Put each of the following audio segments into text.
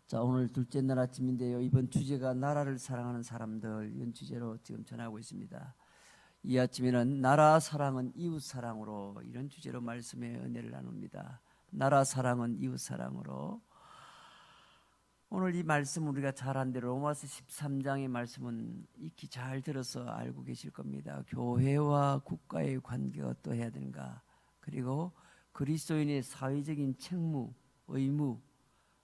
자, 오늘 둘째 날 아침인데요. 이번 주제가 나라를 사랑하는 사람들, 이런 주제로 지금 전하고 있습니다. 이 아침에는 나라 사랑은 이웃 사랑으로, 이런 주제로 말씀의 은혜를 나눕니다. 나라 사랑은 이웃 사랑으로. 오늘 이 말씀 우리가 잘 안 대로 로마서 13장의 말씀은 익히 잘 들어서 알고 계실 겁니다. 교회와 국가의 관계가 어떠해야 되는가, 그리고 그리스도인의 사회적인 책무, 의무,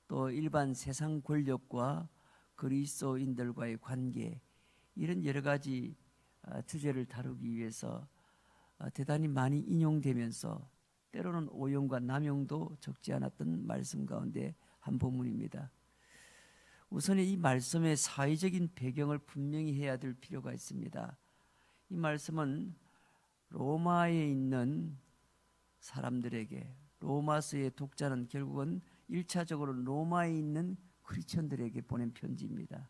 또 일반 세상 권력과 그리스도인들과의 관계, 이런 여러 가지 주제를 다루기 위해서 대단히 많이 인용되면서 때로는 오용과 남용도 적지 않았던 말씀 가운데 한 본문입니다. 우선 이 말씀의 사회적인 배경을 분명히 해야 될 필요가 있습니다. 이 말씀은 로마에 있는 사람들에게, 로마서의 독자는 결국은 1차적으로 로마에 있는 크리스천들에게 보낸 편지입니다.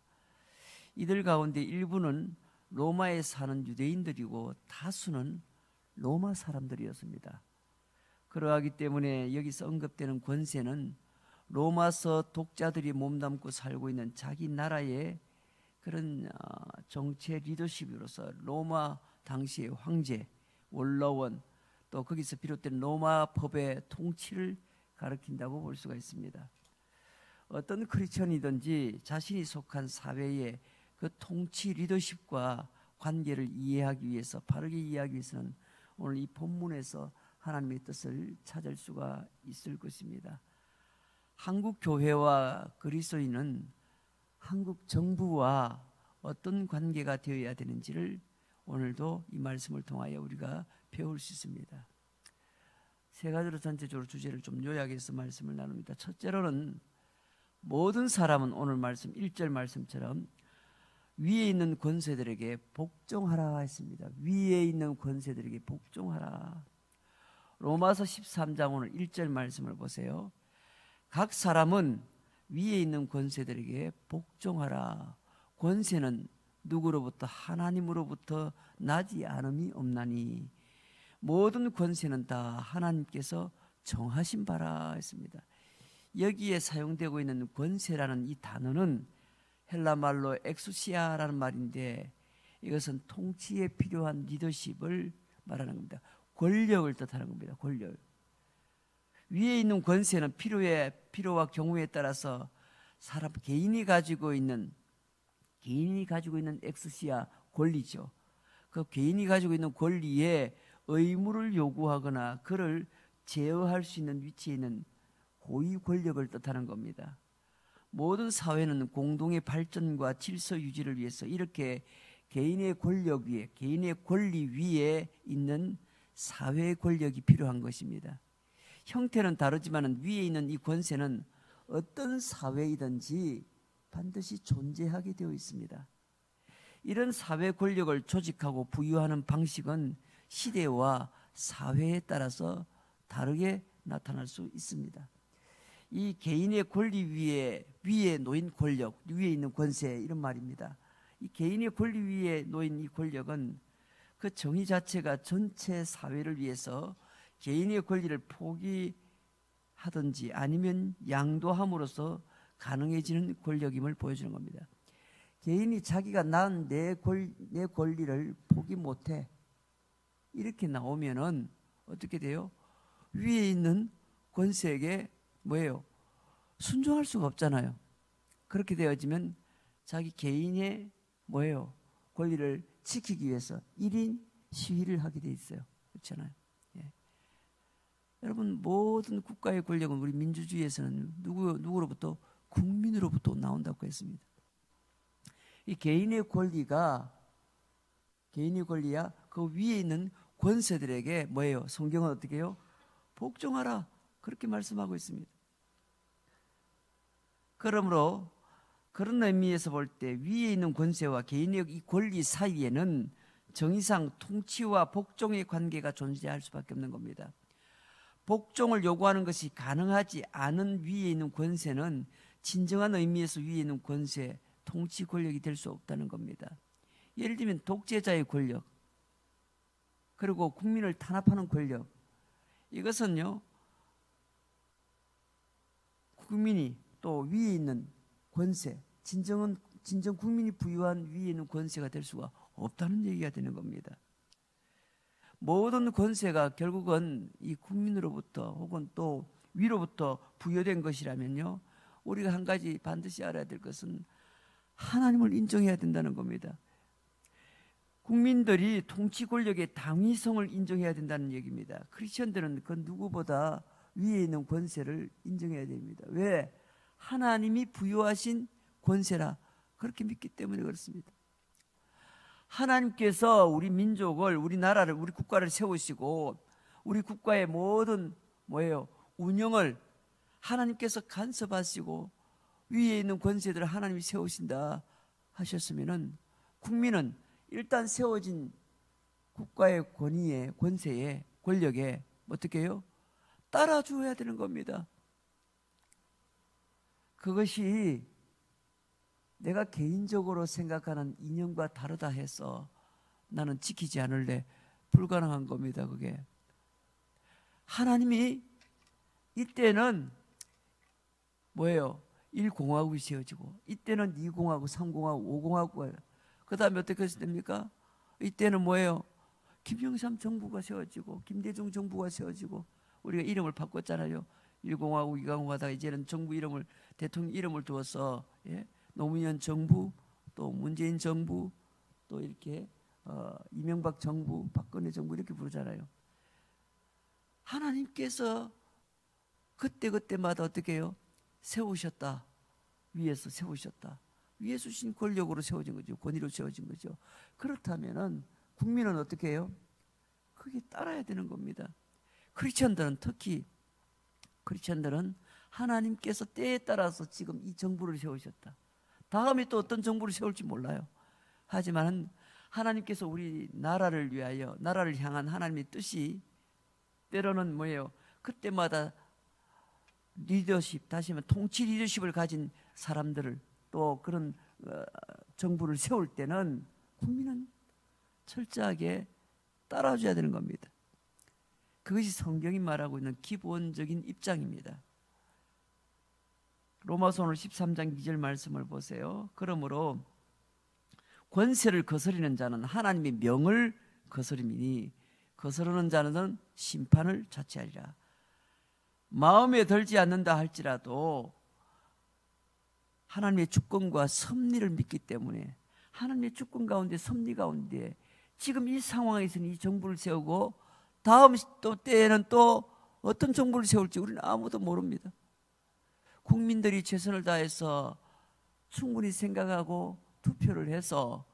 이들 가운데 일부는 로마에 사는 유대인들이고 다수는 로마 사람들이었습니다. 그러하기 때문에 여기서 언급되는 권세는 로마서 독자들이 몸담고 살고 있는 자기 나라의 그런 정치 리더십으로서 로마 당시의 황제, 원로원, 또 거기서 비롯된 로마 법의 통치를 가리킨다고 볼 수가 있습니다. 어떤 크리스천이든지 자신이 속한 사회의 그 통치 리더십과 관계를 이해하기 위해서, 바르게 이해하기 위해서는 오늘 이 본문에서 하나님의 뜻을 찾을 수가 있을 것입니다. 한국 교회와 그리스도인은 한국 정부와 어떤 관계가 되어야 되는지를 오늘도 이 말씀을 통하여 우리가 배울 수 있습니다. 세 가지로 전체적으로 주제를 좀 요약해서 말씀을 나눕니다. 첫째로는 모든 사람은 오늘 말씀 1절 말씀처럼 위에 있는 권세들에게 복종하라 했습니다. 위에 있는 권세들에게 복종하라. 로마서 13장 오늘 1절 말씀을 보세요. 각 사람은 위에 있는 권세들에게 복종하라. 권세는 누구로부터? 하나님으로부터 나지 않음이 없나니 모든 권세는 다 하나님께서 정하신 바라 했습니다. 여기에 사용되고 있는 권세라는 이 단어는 헬라 말로 엑수시아라는 말인데, 이것은 통치에 필요한 리더십을 말하는 겁니다. 권력을 뜻하는 겁니다. 권력. 위에 있는 권세는 필요와 경우에 따라서 사람 개인이 가지고 있는 엑수시아 권리죠. 그 개인이 가지고 있는 권리에 의무를 요구하거나 그를 제어할 수 있는 위치에 있는 고위 권력을 뜻하는 겁니다. 모든 사회는 공동의 발전과 질서 유지를 위해서 이렇게 개인의 권력 위에, 개인의 권리 위에 있는 사회의 권력이 필요한 것입니다. 형태는 다르지만 위에 있는 이 권세는 어떤 사회이든지 반드시 존재하게 되어 있습니다. 이런 사회 권력을 조직하고 부여하는 방식은 시대와 사회에 따라서 다르게 나타날 수 있습니다. 이 개인의 권리 위에 놓인 권력, 위에 있는 권세, 이런 말입니다. 이 개인의 권리 위에 놓인 이 권력은 그 정의 자체가 전체 사회를 위해서 개인의 권리를 포기하든지 아니면 양도함으로써 가능해지는 권력임을 보여주는 겁니다. 개인이 자기가 낳은 내 권리를 포기 못해, 이렇게 나오면은 어떻게 돼요? 위에 있는 권세에게 뭐예요? 순종할 수가 없잖아요. 그렇게 되어지면 자기 개인의 뭐예요? 권리를 지키기 위해서 1인 시위를 하게 돼 있어요. 그렇잖아요. 예. 여러분, 모든 국가의 권력은 우리 민주주의에서는 누구로부터? 국민으로부터 나온다고 했습니다. 이 개인의 권리야 그 위에 있는 권세들에게 뭐예요? 성경은 어떻게 해요? 복종하라, 그렇게 말씀하고 있습니다. 그러므로 그런 의미에서 볼 때 위에 있는 권세와 개인의 이 권리 사이에는 정의상 통치와 복종의 관계가 존재할 수밖에 없는 겁니다. 복종을 요구하는 것이 가능하지 않은 위에 있는 권세는 진정한 의미에서 위에 있는 권세, 통치 권력이 될 수 없다는 겁니다. 예를 들면 독재자의 권력, 그리고 국민을 탄압하는 권력, 이것은요, 국민이 또 위에 있는 권세, 진정 국민이 부여한 위에 있는 권세가 될 수가 없다는 얘기가 되는 겁니다. 모든 권세가 결국은 이 국민으로부터 혹은 또 위로부터 부여된 것이라면요, 우리가 한 가지 반드시 알아야 될 것은 하나님을 인정해야 된다는 겁니다. 국민들이 통치 권력의 당위성을 인정해야 된다는 얘기입니다. 크리스천들은 그 누구보다 위에 있는 권세를 인정해야 됩니다. 왜? 하나님이 부여하신 권세라 그렇게 믿기 때문에 그렇습니다. 하나님께서 우리 민족을, 우리 나라를, 우리 국가를 세우시고 우리 국가의 모든 운영을 하나님께서 간섭하시고 위에 있는 권세들을 하나님이 세우신다 하셨으면은 국민은 일단 세워진 국가의 권위에, 권세에, 권력에 어떻게 해요? 따라줘야 되는 겁니다. 그것이 내가 개인적으로 생각하는 이념과 다르다 해서 나는 지키지 않을래. 불가능한 겁니다. 그게 하나님이 이때는 1공화국이 세워지고 이때는 2공화국, 3공화국, 5공화국, 그 다음에 어떻게 됩니까? 이때는 김영삼 정부가 세워지고 김대중 정부가 세워지고 우리가 이름을 바꿨잖아요. 1공화국, 2공화국 하다가 이제는 정부 이름을, 대통령 이름을 두어서 노무현 정부, 또 문재인 정부, 또 이렇게 이명박 정부, 박근혜 정부 이렇게 부르잖아요. 하나님께서 그때마다 어떻게 해요? 세우셨다. 위에서 세우셨다. 위에 주신 권력으로 세워진 거죠. 권위로 세워진 거죠. 그렇다면은 국민은 어떻게 해요? 그게 따라야 되는 겁니다. 크리스천들은 특히 하나님께서 때에 따라서 지금 이 정부를 세우셨다. 다음에 또 어떤 정부를 세울지 몰라요. 하지만 하나님께서 우리 나라를 위하여, 나라를 향한 하나님의 뜻이 때로는 그때마다 리더십, 다시 말하면 통치 리더십을 가진 사람들을, 또 그런 정부를 세울 때는 국민은 철저하게 따라줘야 되는 겁니다. 그것이 성경이 말하고 있는 기본적인 입장입니다. 로마서 오늘 13장 2절 말씀을 보세요. 그러므로 권세를 거스리는 자는 하나님의 명을 거스림이니 거스르는 자는 심판을 자취하리라. 마음에 들지 않는다 할지라도 하나님의 주권과 섭리를 믿기 때문에 하나님의 주권 가운데, 섭리 가운데 지금 이 상황에서는 이 정부를 세우고 다음 또 때에는 또 어떤 정부를 세울지 우리는 아무도 모릅니다. 국민들이 최선을 다해서 충분히 생각하고 투표를 해서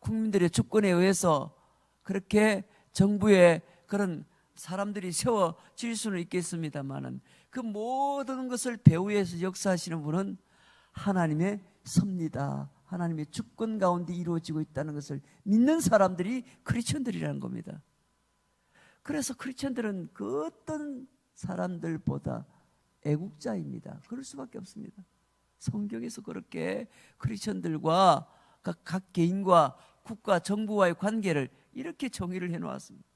국민들의 주권에 의해서 그렇게 정부의 그런 사람들이 세워질 수는 있겠습니다만은 그 모든 것을 배후에서 역사하시는 분은 하나님의 섭리다. 하나님의 주권 가운데 이루어지고 있다는 것을 믿는 사람들이 크리스천들이라는 겁니다. 그래서 크리스천들은 그 어떤 사람들보다 애국자입니다. 그럴 수밖에 없습니다. 성경에서 그렇게 크리스천들과 각 개인과 국가, 정부와의 관계를 이렇게 정의를 해놓았습니다.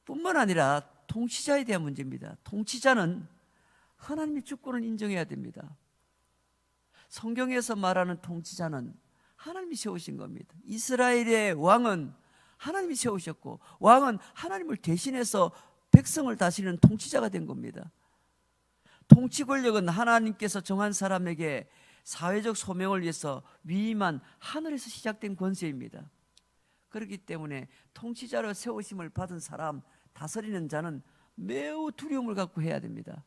뿐만 아니라 통치자에 대한 문제입니다. 통치자는 하나님의 주권을 인정해야 됩니다. 성경에서 말하는 통치자는 하나님이 세우신 겁니다. 이스라엘의 왕은 하나님이 세우셨고 왕은 하나님을 대신해서 백성을 다스리는 통치자가 된 겁니다. 통치 권력은 하나님께서 정한 사람에게 사회적 소명을 위해서 위임한 하늘에서 시작된 권세입니다. 그렇기 때문에 통치자로 세우심을 받은 사람, 다스리는 자는 매우 두려움을 갖고 해야 됩니다.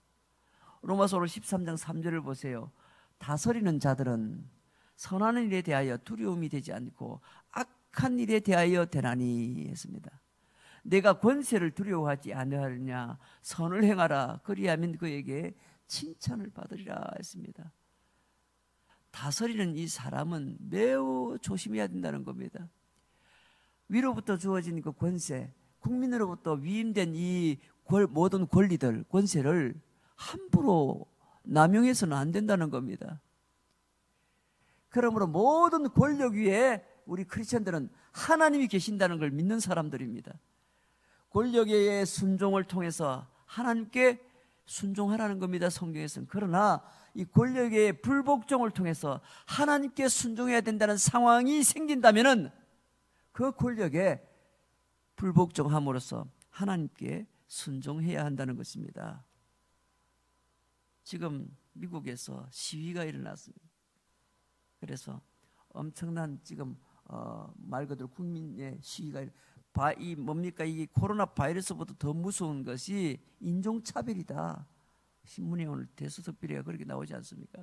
로마서 13장 3절을 보세요. 다스리는 자들은 선한 일에 대하여 두려움이 되지 않고 악한 일에 대하여 되나니 했습니다. 내가 권세를 두려워하지 아니하느냐, 선을 행하라, 그리하면 그에게 칭찬을 받으리라 했습니다. 다스리는 이 사람은 매우 조심해야 된다는 겁니다. 위로부터 주어진 그 권세, 국민으로부터 위임된 이 모든 권리들, 권세를 함부로 남용해서는 안 된다는 겁니다. 그러므로 모든 권력 위에 우리 크리스천들은 하나님이 계신다는 걸 믿는 사람들입니다. 권력의 순종을 통해서 하나님께 순종하라는 겁니다, 성경에서는. 그러나 이 권력의 불복종을 통해서 하나님께 순종해야 된다는 상황이 생긴다면은 그 권력에 불복종함으로써 하나님께 순종해야 한다는 것입니다. 지금 미국에서 시위가 일어났습니다. 그래서 엄청난 지금 말 그대로 국민의 시위가 이 뭡니까? 이 코로나 바이러스보다 더 무서운 것이 인종차별이다. 신문에 오늘 대수석비리가 그렇게 나오지 않습니까?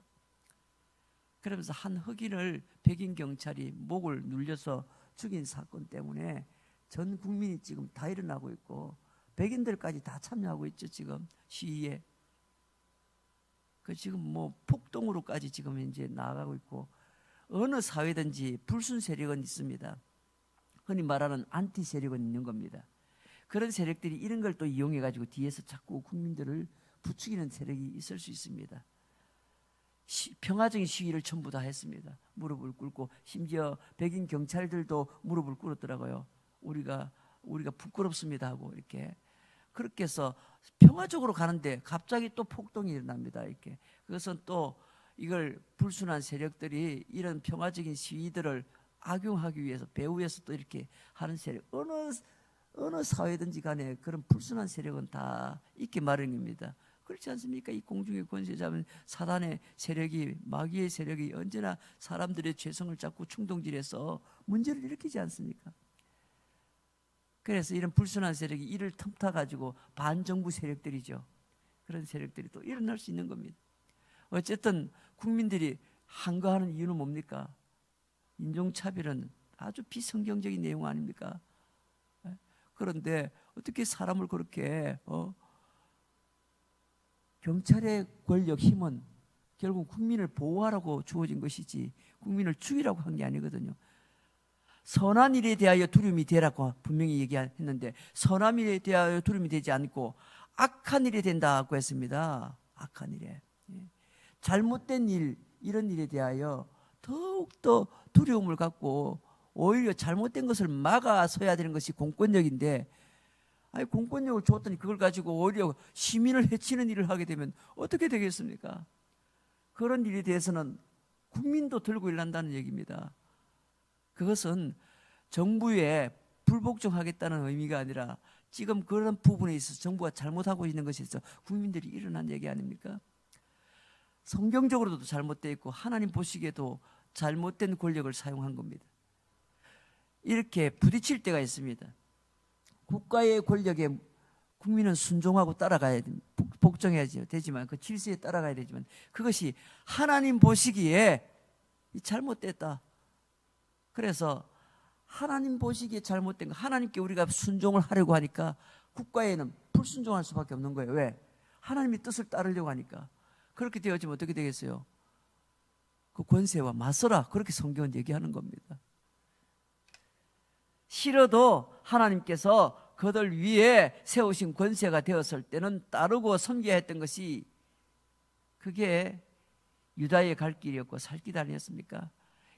그러면서 한 흑인을 백인 경찰이 목을 눌려서 죽인 사건 때문에 전 국민이 지금 다 일어나고 있고 백인들까지 다 참여하고 있죠. 지금 시위에. 그 지금 뭐 폭동으로까지 지금 이제 나아가고 있고, 어느 사회든지 불순 세력은 있습니다. 흔히 말하는 안티 세력은 있는 겁니다. 그런 세력들이 이런 걸 또 이용해 가지고 뒤에서 자꾸 국민들을 부추기는 세력이 있을 수 있습니다. 평화적인 시위를 전부 다 했습니다. 무릎을 꿇고, 심지어 백인 경찰들도 무릎을 꿇었더라고요. 우리가 부끄럽습니다 하고 이렇게. 그렇게 해서 평화적으로 가는데 갑자기 또 폭동이 일어납니다. 이렇게. 그것은 또 이걸 불순한 세력들이 이런 평화적인 시위들을 악용하기 위해서 배후에서 또 이렇게 하는 세력, 어느 사회든지 간에 그런 불순한 세력은 다 있기 마련입니다. 그렇지 않습니까? 이 공중의 권세 잡은 사단의 세력이, 마귀의 세력이 언제나 사람들의 죄성을 잡고 충동질해서 문제를 일으키지 않습니까? 그래서 이런 불순한 세력이 이를 틈타 가지고 반정부 세력들이죠. 그런 세력들이 또 일어날 수 있는 겁니다. 어쨌든 국민들이 한가하는 이유는 뭡니까? 인종차별은 아주 비성경적인 내용 아닙니까? 그런데 어떻게 사람을 그렇게 경찰의 권력, 힘은 결국 국민을 보호하라고 주어진 것이지 국민을 죽이라고 한 게 아니거든요. 선한 일에 대하여 두려움이 되라고 분명히 얘기했는데 선한 일에 대하여 두려움이 되지 않고 악한 일이 된다고 했습니다. 악한 일에. 잘못된 일, 이런 일에 대하여 더욱더 두려움을 갖고 오히려 잘못된 것을 막아서야 되는 것이 공권력인데, 아니 공권력을 줬더니 그걸 가지고 오히려 시민을 해치는 일을 하게 되면 어떻게 되겠습니까? 그런 일에 대해서는 국민도 들고 일난다는 얘기입니다. 그것은 정부에 불복종하겠다는 의미가 아니라 지금 그런 부분에 있어서 정부가 잘못하고 있는 것에 있어서 국민들이 일어난 얘기 아닙니까? 성경적으로도 잘못되어 있고 하나님 보시기에도 잘못된 권력을 사용한 겁니다. 이렇게 부딪힐 때가 있습니다. 국가의 권력에 국민은 순종하고 따라가야 됩니다. 복종해야지 되지만, 그 질서에 따라가야 되지만, 그것이 하나님 보시기에 잘못됐다. 그래서 하나님 보시기에 잘못된 거, 하나님께 우리가 순종을 하려고 하니까 국가에는 불순종할 수밖에 없는 거예요. 왜? 하나님의 뜻을 따르려고 하니까. 그렇게 되어지면 어떻게 되겠어요? 그 권세와 맞서라. 그렇게 성경은 얘기하는 겁니다. 싫어도 하나님께서 그들 위에 세우신 권세가 되었을 때는 따르고 섬겨야 했던 것이, 그게 유다의 갈 길이었고 살 길 아니었습니까?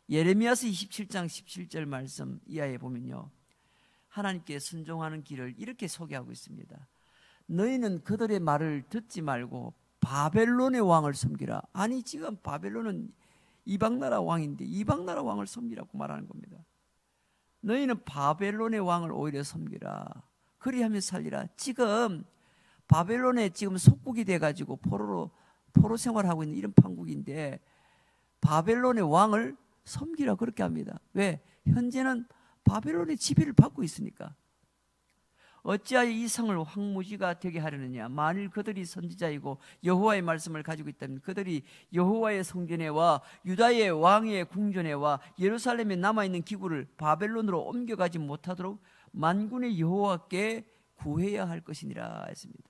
예레미야서 27장 17절 말씀 이하에 보면요, 하나님께 순종하는 길을 이렇게 소개하고 있습니다. 너희는 그들의 말을 듣지 말고 바벨론의 왕을 섬기라. 아니 지금 바벨론은 이방나라 왕인데 이방나라 왕을 섬기라고 말하는 겁니다. 너희는 바벨론의 왕을 오히려 섬기라. 그리하면 살리라. 지금 바벨론에 지금 속국이 돼가지고 포로 생활하고 있는 이런 판국인데 바벨론의 왕을 섬기라 그렇게 합니다. 왜? 현재는 바벨론의 지배를 받고 있으니까. 어찌하여 이 성을 황무지가 되게 하려느냐? 만일 그들이 선지자이고 여호와의 말씀을 가지고 있다면 그들이 여호와의 성전에와 유다의 왕의 궁전에와 예루살렘에 남아있는 기구를 바벨론으로 옮겨가지 못하도록 만군의 여호와께 구해야 할 것이니라 했습니다.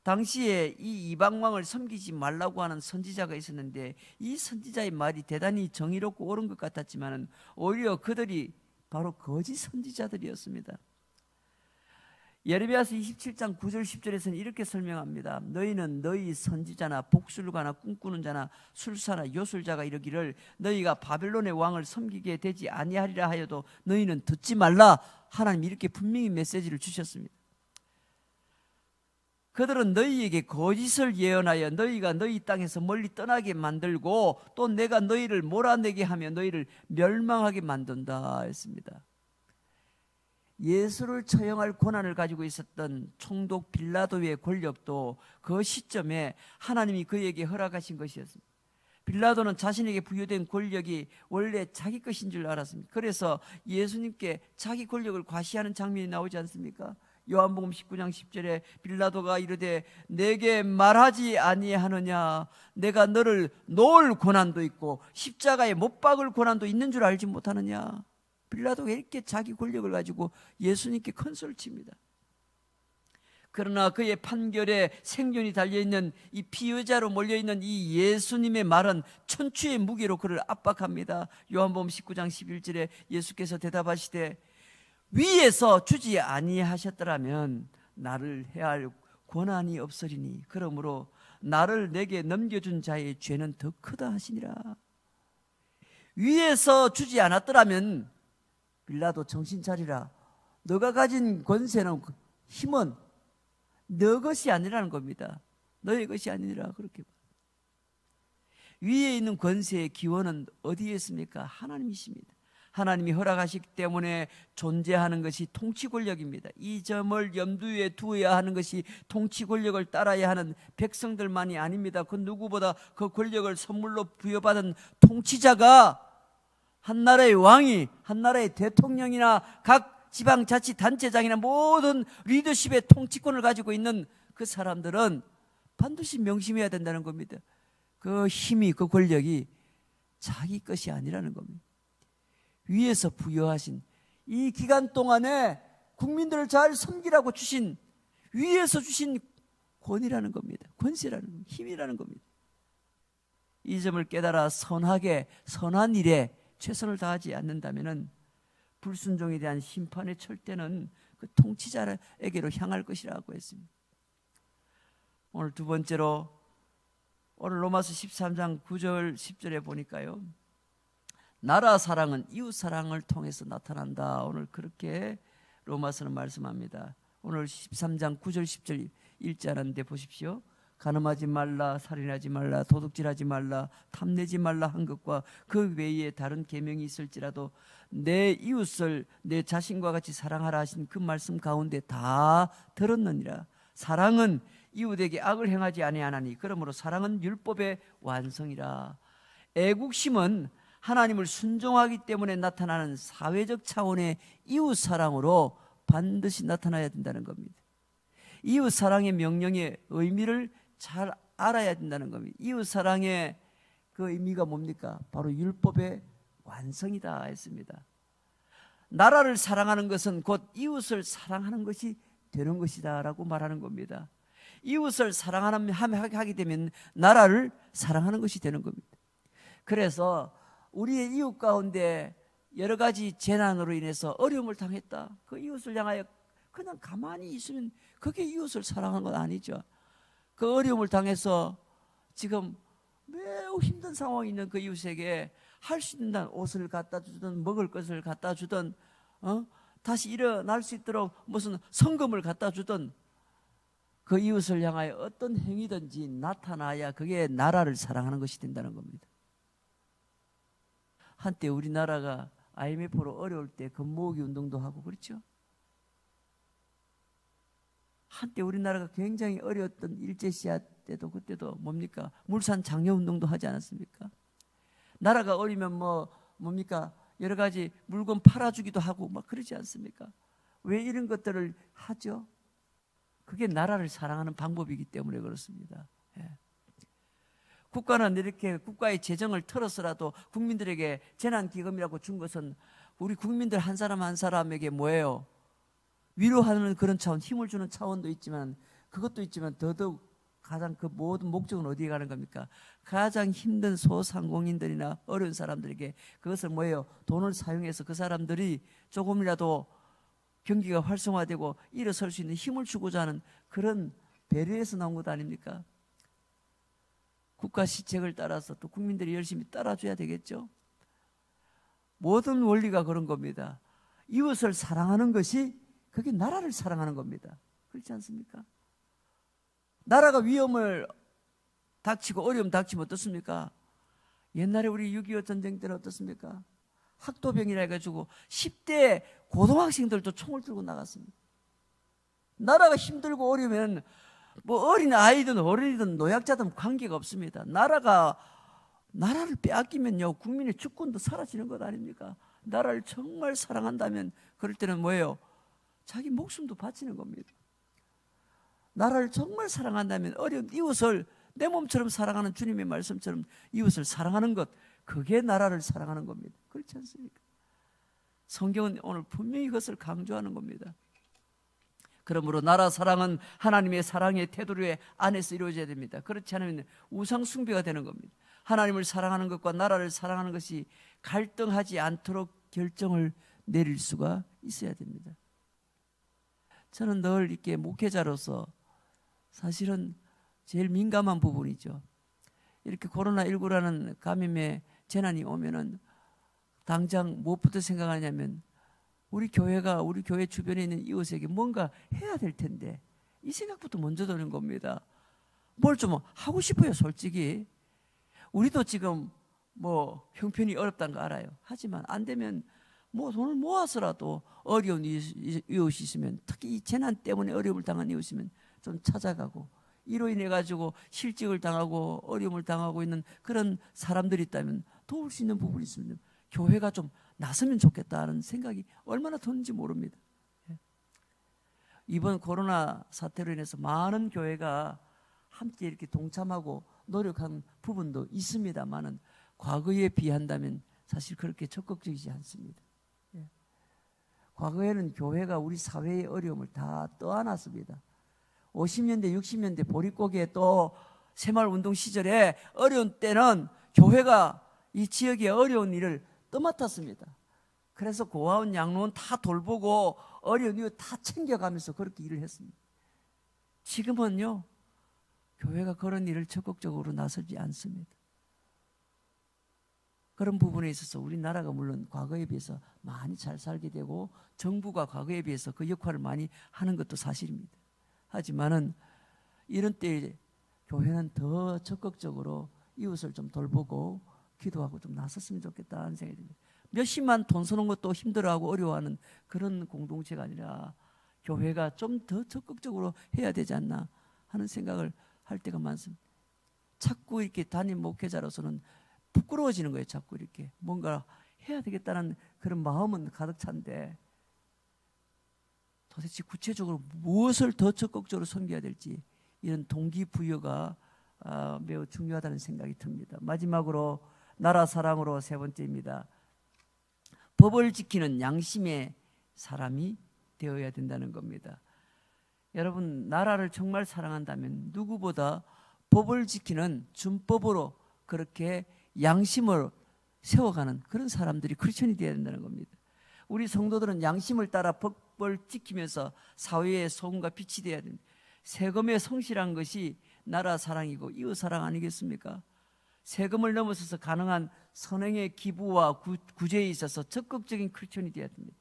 당시에 이 이방왕을 섬기지 말라고 하는 선지자가 있었는데 이 선지자의 말이 대단히 정의롭고 옳은 것 같았지만 오히려 그들이 바로 거짓 선지자들이었습니다. 예레미야서 27장 9절 10절에서는 이렇게 설명합니다. 너희는 너희 선지자나 복술가나 꿈꾸는 자나 술사나 요술자가 이르기를 너희가 바벨론의 왕을 섬기게 되지 아니하리라 하여도 너희는 듣지 말라. 하나님이 이렇게 분명히 메시지를 주셨습니다. 그들은 너희에게 거짓을 예언하여 너희가 너희 땅에서 멀리 떠나게 만들고 또 내가 너희를 몰아내게 하며 너희를 멸망하게 만든다 했습니다. 예수를 처형할 권한을 가지고 있었던 총독 빌라도의 권력도 그 시점에 하나님이 그에게 허락하신 것이었습니다. 빌라도는 자신에게 부여된 권력이 원래 자기 것인 줄 알았습니다. 그래서 예수님께 자기 권력을 과시하는 장면이 나오지 않습니까? 요한복음 19장 10절에 빌라도가 이르되 내게 말하지 아니하느냐, 내가 너를 놓을 권한도 있고 십자가에 못 박을 권한도 있는 줄 알지 못하느냐. 빌라도가 이렇게 자기 권력을 가지고 예수님께 큰 소리를 칩니다. 그러나 그의 판결에 생존이 달려있는 이 피의자로 몰려있는 이 예수님의 말은 천추의 무게로 그를 압박합니다. 요한복음 19장 11절에 예수께서 대답하시되 위에서 주지 아니하셨더라면 나를 해할 권한이 없으리니 그러므로 나를 내게 넘겨준 자의 죄는 더 크다 하시니라. 위에서 주지 않았더라면 빌라도 정신 차리라. 너가 가진 권세는 힘은 너 것이 아니라는 겁니다. 너의 것이 아니라 그렇게. 위에 있는 권세의 기원은 어디에 있습니까? 하나님이십니다. 하나님이 허락하시기 때문에 존재하는 것이 통치 권력입니다. 이 점을 염두에 두어야 하는 것이 통치 권력을 따라야 하는 백성들만이 아닙니다. 그 누구보다 그 권력을 선물로 부여받은 통치자가 한 나라의 왕이, 한 나라의 대통령이나 각 지방자치단체장이나 모든 리더십의 통치권을 가지고 있는 그 사람들은 반드시 명심해야 된다는 겁니다. 그 힘이, 그 권력이 자기 것이 아니라는 겁니다. 위에서 부여하신 이 기간 동안에 국민들을 잘 섬기라고 주신, 위에서 주신 권이라는 겁니다. 권세라는 겁니다. 힘이라는 겁니다. 이 점을 깨달아 선하게, 선한 일에 최선을 다하지 않는다면 불순종에 대한 심판의 철대는 그 통치자에게로 향할 것이라고 했습니다. 오늘 두 번째로, 오늘 로마서 13장 9절 10절에 보니까요, 나라 사랑은 이웃 사랑을 통해서 나타난다. 오늘 그렇게 로마서는 말씀합니다. 오늘 13장 9절 10절 읽지 않았는데 보십시오. 간음하지 말라, 살인하지 말라, 도둑질하지 말라, 탐내지 말라 한 것과 그 외에 다른 계명이 있을지라도 내 이웃을 내 자신과 같이 사랑하라 하신 그 말씀 가운데 다 들었느니라. 사랑은 이웃에게 악을 행하지 아니하나니 그러므로 사랑은 율법의 완성이라. 애국심은 하나님을 순종하기 때문에 나타나는 사회적 차원의 이웃 사랑으로 반드시 나타나야 된다는 겁니다. 이웃 사랑의 명령의 의미를 잘 알아야 된다는 겁니다. 이웃 사랑의 그 의미가 뭡니까? 바로 율법의 완성이다 했습니다. 나라를 사랑하는 것은 곧 이웃을 사랑하는 것이 되는 것이다 라고 말하는 겁니다. 이웃을 사랑하게 되면 나라를 사랑하는 것이 되는 겁니다. 그래서 우리의 이웃 가운데 여러 가지 재난으로 인해서 어려움을 당했다. 그 이웃을 향하여 그냥 가만히 있으면 그게 이웃을 사랑하는 건 아니죠. 그 어려움을 당해서 지금 매우 힘든 상황에 있는 그 이웃에게 할 수 있는 옷을 갖다 주든 먹을 것을 갖다 주든 다시 일어날 수 있도록 무슨 성금을 갖다 주든 그 이웃을 향하여 어떤 행위든지 나타나야 그게 나라를 사랑하는 것이 된다는 겁니다. 한때 우리나라가 IMF로 어려울 때 금모으기 운동도 하고 그렇죠. 한때 우리나라가 굉장히 어려웠던 일제시대 때도 그때도 뭡니까? 물산 장려 운동도 하지 않았습니까? 나라가 어리면 뭡니까? 여러 가지 물건 팔아주기도 하고 막 그러지 않습니까? 왜 이런 것들을 하죠? 그게 나라를 사랑하는 방법이기 때문에 그렇습니다. 예. 국가는 이렇게 국가의 재정을 털어서라도 국민들에게 재난기금이라고 준 것은 우리 국민들 한 사람 한 사람에게 뭐예요? 위로하는 그런 차원, 힘을 주는 차원도 있지만 그것도 있지만 더더욱 가장 그 모든 목적은 어디에 가는 겁니까? 가장 힘든 소상공인들이나 어려운 사람들에게 그것을 뭐예요? 돈을 사용해서 그 사람들이 조금이라도 경기가 활성화되고 일어설 수 있는 힘을 주고자 하는 그런 배려에서 나온 것 아닙니까? 국가 시책을 따라서 또 국민들이 열심히 따라줘야 되겠죠. 모든 원리가 그런 겁니다. 이웃을 사랑하는 것이 그게 나라를 사랑하는 겁니다. 그렇지 않습니까? 나라가 위험을 닥치고 어려움 닥치면 어떻습니까? 옛날에 우리 6.25 전쟁 때는 어떻습니까? 학도병이라 해가지고 10대 고등학생들도 총을 들고 나갔습니다. 나라가 힘들고 어려우면 뭐 어린 아이든 어린이든 노약자든 관계가 없습니다. 나라를 빼앗기면요, 국민의 주권도 사라지는 것 아닙니까? 나라를 정말 사랑한다면 그럴 때는 뭐예요? 자기 목숨도 바치는 겁니다. 나라를 정말 사랑한다면 어려운 이웃을 내 몸처럼 사랑하는 주님의 말씀처럼 이웃을 사랑하는 것, 그게 나라를 사랑하는 겁니다. 그렇지 않습니까? 성경은 오늘 분명히 이것을 강조하는 겁니다. 그러므로 나라 사랑은 하나님의 사랑의 테두리 안에서 이루어져야 됩니다. 그렇지 않으면 우상 숭배가 되는 겁니다. 하나님을 사랑하는 것과 나라를 사랑하는 것이 갈등하지 않도록 결정을 내릴 수가 있어야 됩니다. 저는 늘 이렇게 목회자로서 사실은 제일 민감한 부분이죠. 이렇게 코로나19라는 감염의 재난이 오면은 당장 무엇부터 생각하냐면 우리 교회가 우리 교회 주변에 있는 이웃에게 뭔가 해야 될 텐데 이 생각부터 먼저 드는 겁니다. 뭘 좀 하고 싶어요, 솔직히. 우리도 지금 뭐 형편이 어렵다는 거 알아요. 하지만 안 되면 뭐 돈을 모아서라도 어려운 이웃이 있으면, 특히 이 재난 때문에 어려움을 당한 이웃이면 좀 찾아가고, 이로 인해 가지고 실직을 당하고 어려움을 당하고 있는 그런 사람들이 있다면 도울 수 있는 부분이 있으면 교회가 좀 나서면 좋겠다는 생각이 얼마나 드는지 모릅니다. 이번 코로나 사태로 인해서 많은 교회가 함께 이렇게 동참하고 노력한 부분도 있습니다만은 과거에 비한다면 사실 그렇게 적극적이지 않습니다. 과거에는 교회가 우리 사회의 어려움을 다 떠안았습니다. 50년대, 60년대 보릿고개 또 새마을운동 시절에 어려운 때는 교회가 이 지역의 어려운 일을 떠맡았습니다. 그래서 고아원, 양로원 다 돌보고 어려운 이웃 다 챙겨가면서 그렇게 일을 했습니다. 지금은요, 교회가 그런 일을 적극적으로 나서지 않습니다. 그런 부분에 있어서 우리나라가 물론 과거에 비해서 많이 잘 살게 되고 정부가 과거에 비해서 그 역할을 많이 하는 것도 사실입니다. 하지만은 이런 때에 교회는 더 적극적으로 이웃을 좀 돌보고 기도하고 좀 나섰으면 좋겠다는 생각이 듭니다. 몇십만 돈 쓰는 것도 힘들어하고 어려워하는 그런 공동체가 아니라 교회가 좀 더 적극적으로 해야 되지 않나 하는 생각을 할 때가 많습니다. 자꾸 이렇게 담임 목회자로서는 부끄러워지는 거예요. 자꾸 이렇게 뭔가 해야 되겠다는 그런 마음은 가득 찬데 도대체 구체적으로 무엇을 더 적극적으로 섬겨야 될지 이런 동기부여가 매우 중요하다는 생각이 듭니다. 마지막으로 나라 사랑으로 세 번째입니다. 법을 지키는 양심의 사람이 되어야 된다는 겁니다. 여러분, 나라를 정말 사랑한다면 누구보다 법을 지키는 준법으로 그렇게 양심을 세워가는 그런 사람들이 크리스천이 되어야 된다는 겁니다. 우리 성도들은 양심을 따라 법을 지키면서 사회의 소금과 빛이 되어야 됩니다. 세금의 성실한 것이 나라 사랑이고 이웃 사랑 아니겠습니까? 세금을 넘어서서 가능한 선행의 기부와 구제에 있어서 적극적인 크리스천이 되어야 됩니다.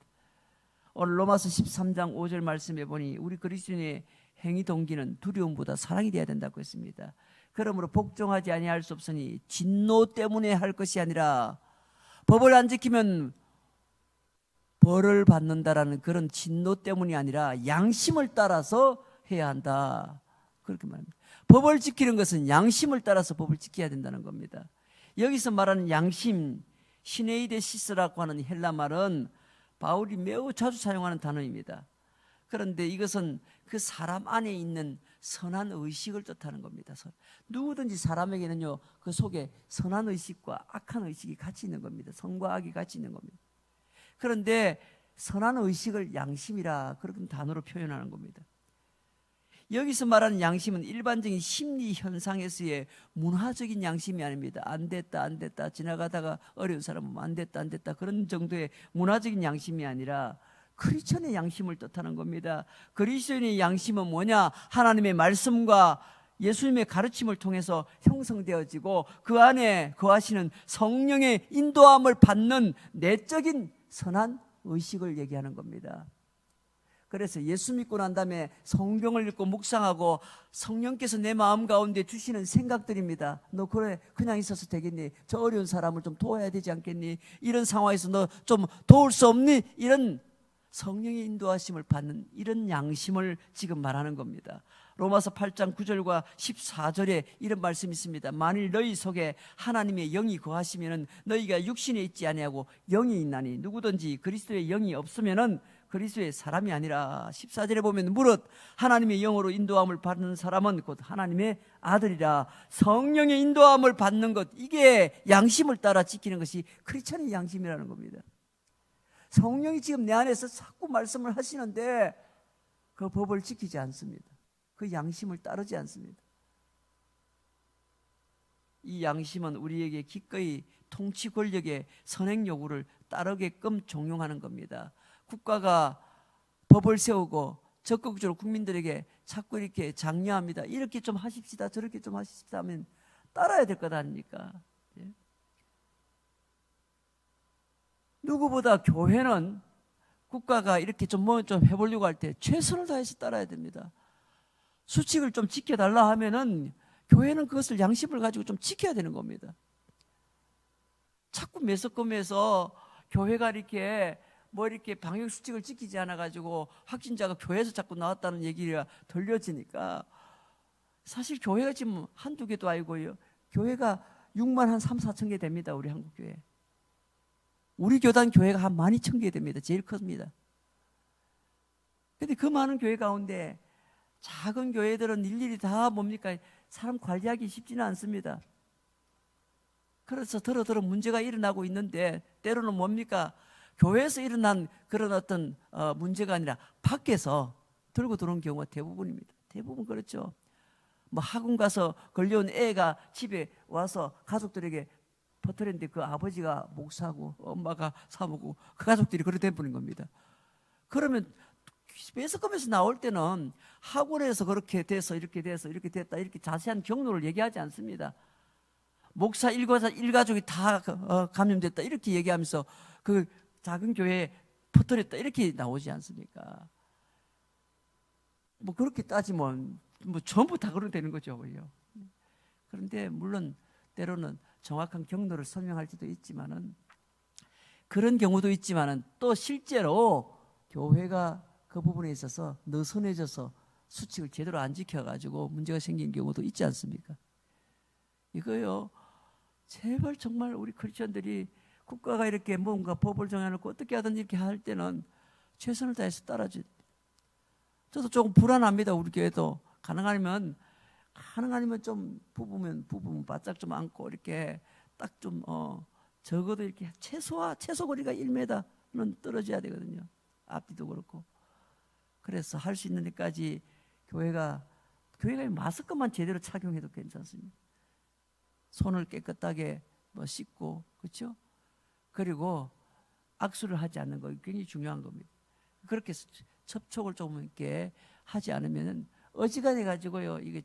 오늘 로마서 13장 5절 말씀에 보니 우리 그리스도인의 행위 동기는 두려움보다 사랑이 되어야 된다고 했습니다. 그러므로 복종하지 아니할 수 없으니 진노 때문에 할 것이 아니라, 법을 안 지키면 벌을 받는다라는 그런 진노 때문이 아니라 양심을 따라서 해야 한다, 그렇게 말합니다. 법을 지키는 것은 양심을 따라서 법을 지켜야 된다는 겁니다. 여기서 말하는 양심, 시네이데시스라고 하는 헬라 말은 바울이 매우 자주 사용하는 단어입니다. 그런데 이것은 그 사람 안에 있는 선한 의식을 뜻하는 겁니다. 누구든지 사람에게는요, 그 속에 선한 의식과 악한 의식이 같이 있는 겁니다. 선과 악이 같이 있는 겁니다. 그런데 선한 의식을 양심이라 그런 단어로 표현하는 겁니다. 여기서 말하는 양심은 일반적인 심리 현상에서의 문화적인 양심이 아닙니다. 안 됐다, 안 됐다, 지나가다가 어려운 사람은 안 됐다, 안 됐다, 그런 정도의 문화적인 양심이 아니라 크리스천의 양심을 뜻하는 겁니다. 그리스도인의 양심은 뭐냐? 하나님의 말씀과 예수님의 가르침을 통해서 형성되어지고 그 안에 거하시는 성령의 인도함을 받는 내적인 선한 의식을 얘기하는 겁니다. 그래서 예수 믿고 난 다음에 성경을 읽고 묵상하고 성령께서 내 마음 가운데 주시는 생각들입니다. 너 그래 그냥 있어서 되겠니? 저 어려운 사람을 좀 도와야 되지 않겠니? 이런 상황에서 너 좀 도울 수 없니? 이런 성령의 인도하심을 받는 이런 양심을 지금 말하는 겁니다. 로마서 8장 9절과 14절에 이런 말씀이 있습니다. 만일 너희 속에 하나님의 영이 거하시면 너희가 육신에 있지 아니하고 영이 있나니 누구든지 그리스도의 영이 없으면 그리스도의 사람이 아니라. 14절에 보면 무릇 하나님의 영으로 인도함을 받는 사람은 곧 하나님의 아들이라. 성령의 인도함을 받는 것, 이게 양심을 따라 지키는 것이 크리스천의 양심이라는 겁니다. 성령이 지금 내 안에서 자꾸 말씀을 하시는데 그 법을 지키지 않습니다. 그 양심을 따르지 않습니다. 이 양심은 우리에게 기꺼이 통치 권력의 선행 요구를 따르게끔 종용하는 겁니다. 국가가 법을 세우고 적극적으로 국민들에게 자꾸 이렇게 장려합니다. 이렇게 좀 하십시다, 저렇게 좀 하십시다 하면 따라야 될 것 아닙니까? 예? 누구보다 교회는 국가가 이렇게 좀 해보려고 할 때 최선을 다해서 따라야 됩니다. 수칙을 좀 지켜달라 하면은 교회는 그것을 양심을 가지고 좀 지켜야 되는 겁니다. 자꾸 매석검에서 교회가 이렇게 이렇게 방역 수칙을 지키지 않아 가지고 확진자가 교회에서 자꾸 나왔다는 얘기가 들려지니까 사실 교회가 지금 한두 개도 아니고요. 교회가 6만 한 3, 4천 개 됩니다. 우리 한국 교회. 우리 교단 교회가 한 12,000개 됩니다. 제일 큽니다. 근데 그 많은 교회 가운데 작은 교회들은 일일이 다 뭡니까? 사람 관리하기 쉽지는 않습니다. 그래서 더러 문제가 일어나고 있는데 때로는 뭡니까? 교회에서 일어난 그런 어떤 문제가 아니라 밖에서 들고 들어온 경우가 대부분입니다. 대부분 그렇죠. 학원 가서 걸려온 애가 집에 와서 가족들에게 퍼뜨렸는데 그 아버지가 목사고 엄마가 사모고 그 가족들이 그렇게 돼버린 겁니다. 그러면 매스컴에서 나올 때는 학원에서 그렇게 돼서 이렇게 돼서 이렇게 됐다 이렇게 자세한 경로를 얘기하지 않습니다. 목사 일가족이 다 감염됐다 이렇게 얘기하면서 그 작은 교회에 퍼뜨렸다 이렇게 나오지 않습니까? 그렇게 따지면 전부 다 그렇게 되는 거죠. 그런데 물론 때로는 정확한 경로를 설명할 수도 있지만은 그런 경우도 있지만은 또 실제로 교회가 그 부분에 있어서 느슨해져서 수칙을 제대로 안 지켜가지고 문제가 생긴 경우도 있지 않습니까? 이거요, 제발 정말 우리 크리스천들이 국가가 이렇게 뭔가 법을 정해놓고 어떻게 하든지 이렇게 할 때는 최선을 다해서 따라줘야 됩니다. 저도 조금 불안합니다. 우리 교회도 가능하면 좀 부부면 바짝 좀 안고 이렇게 딱 좀 적어도 이렇게 최소 거리가 1m는 떨어져야 되거든요. 앞뒤도 그렇고. 그래서 할 수 있는 데까지 교회가 마스크만 제대로 착용해도 괜찮습니다. 손을 깨끗하게 씻고, 그렇죠? 그리고 악수를 하지 않는 거 굉장히 중요한 겁니다. 그렇게 접촉을 좀 이렇게 하지 않으면 어지간해 가지고요, 이게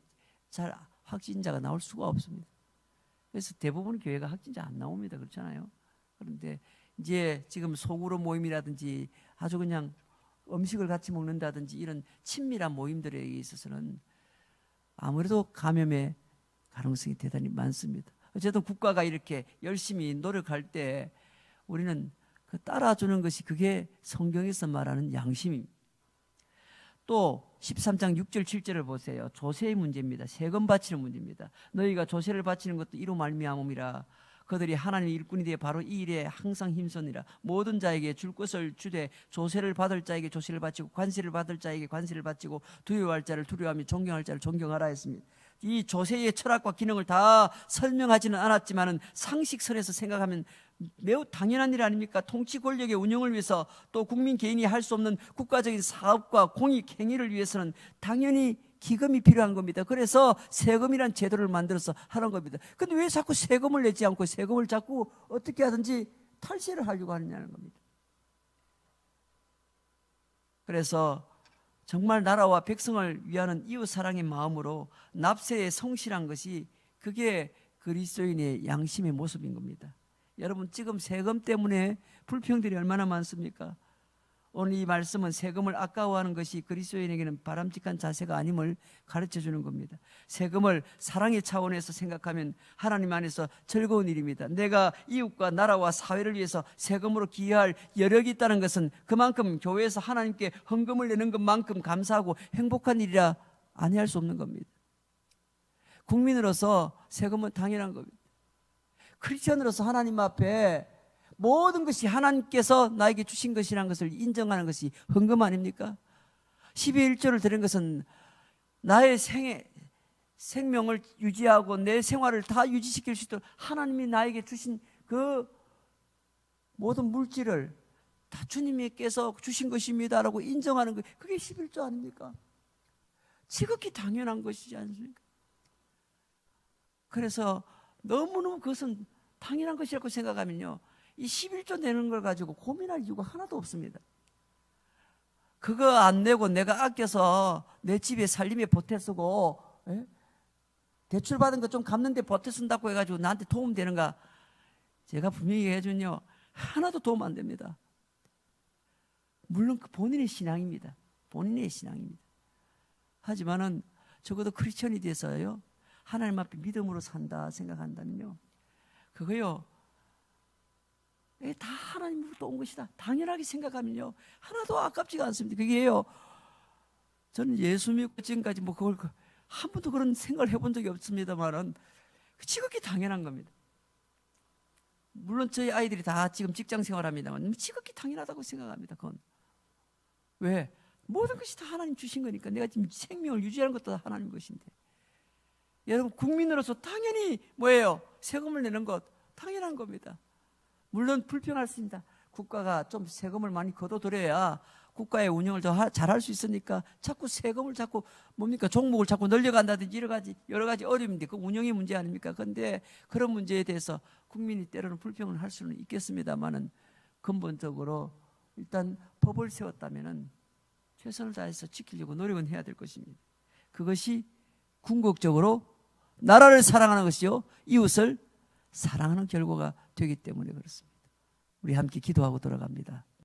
잘 확진자가 나올 수가 없습니다. 그래서 대부분 교회가 확진자 안 나옵니다. 그렇잖아요. 그런데 이제 지금 소그룹 모임이라든지 아주 그냥 음식을 같이 먹는다든지 이런 친밀한 모임들에 있어서는 아무래도 감염의 가능성이 대단히 많습니다. 어쨌든 국가가 이렇게 열심히 노력할 때 우리는 그 따라주는 것이 그게 성경에서 말하는 양심입니다. 또 13장 6절 7절을 보세요. 조세의 문제입니다. 세금 바치는 문제입니다. 너희가 조세를 바치는 것도 이로 말미암음이라. 그들이 하나님의 일꾼이 되어 바로 이 일에 항상 힘쓰니라. 모든 자에게 줄 것을 주되 조세를 받을 자에게 조세를 바치고 관세를 받을 자에게 관세를 바치고 두려워할 자를 두려워하며 존경할 자를 존경하라 했습니다. 이 조세의 철학과 기능을 다 설명하지는 않았지만은 상식선에서 생각하면 매우 당연한 일 아닙니까? 통치 권력의 운영을 위해서 또 국민 개인이 할 수 없는 국가적인 사업과 공익 행위를 위해서는 당연히 기금이 필요한 겁니다. 그래서 세금이란 제도를 만들어서 하는 겁니다. 근데 왜 자꾸 세금을 내지 않고 세금을 자꾸 어떻게 하든지 탈세를 하려고 하느냐는 겁니다. 그래서 정말 나라와 백성을 위하는 이웃 사랑의 마음으로 납세에 성실한 것이 그게 그리스도인의 양심의 모습인 겁니다. 여러분 지금 세금 때문에 불평들이 얼마나 많습니까? 오늘 이 말씀은 세금을 아까워하는 것이 그리스도인에게는 바람직한 자세가 아님을 가르쳐주는 겁니다. 세금을 사랑의 차원에서 생각하면 하나님 안에서 즐거운 일입니다. 내가 이웃과 나라와 사회를 위해서 세금으로 기여할 여력이 있다는 것은 그만큼 교회에서 하나님께 헌금을 내는 것만큼 감사하고 행복한 일이라 아니할 수 없는 겁니다. 국민으로서 세금은 당연한 겁니다. 크리스천으로서 하나님 앞에 모든 것이 하나님께서 나에게 주신 것이라는 것을 인정하는 것이 헌금 아닙니까? 12의 1조를 드린 것은 나의 생명을 유지하고 내 생활을 다 유지시킬 수 있도록 하나님이 나에게 주신 그 모든 물질을 다 주님께서 주신 것입니다라고 인정하는 것, 그게 11조 아닙니까? 지극히 당연한 것이지 않습니까? 그래서 너무너무 그것은 당연한 것이라고 생각하면요, 이 11조 내는 걸 가지고 고민할 이유가 하나도 없습니다. 그거 안 내고 내가 아껴서 내 집에 살림에 보태 쓰고, 대출 받은 거 좀 갚는데 보태 쓴다고 해가지고 나한테 도움 되는가? 제가 분명히 해준요, 하나도 도움 안 됩니다. 물론 그 본인의 신앙입니다. 본인의 신앙입니다. 하지만은 적어도 크리스천이 돼서요, 하나님 앞에 믿음으로 산다 생각한다면요, 그거요, 다 하나님으로부터 온 것이다 당연하게 생각하면요, 하나도 아깝지가 않습니다. 그게요, 저는 예수 믿고 지금까지 뭐 그걸 한 번도 그런 생각을 해본 적이 없습니다만은 지극히 당연한 겁니다. 물론 저희 아이들이 다 지금 직장 생활합니다만 지극히 당연하다고 생각합니다. 그건 왜? 모든 것이 다 하나님 주신 거니까. 내가 지금 생명을 유지하는 것도 다 하나님 것인데, 여러분 국민으로서 당연히 뭐예요? 세금을 내는 것 당연한 겁니다. 물론 불평할 수 있습니다. 국가가 좀 세금을 많이 걷어들여야 국가의 운영을 더 잘할 수 있으니까 자꾸 세금을 자꾸 뭡니까? 종목을 자꾸 늘려간다든지 여러 가지 어려움인데 그 운영의 문제 아닙니까? 그런데 그런 문제에 대해서 국민이 때로는 불평을 할 수는 있겠습니다만은 근본적으로 일단 법을 세웠다면은 최선을 다해서 지키려고 노력은 해야 될 것입니다. 그것이 궁극적으로 나라를 사랑하는 것이요, 이웃을 사랑하는 결과가 되기 때문에 그렇습니다. 우리 함께 기도하고 돌아갑니다.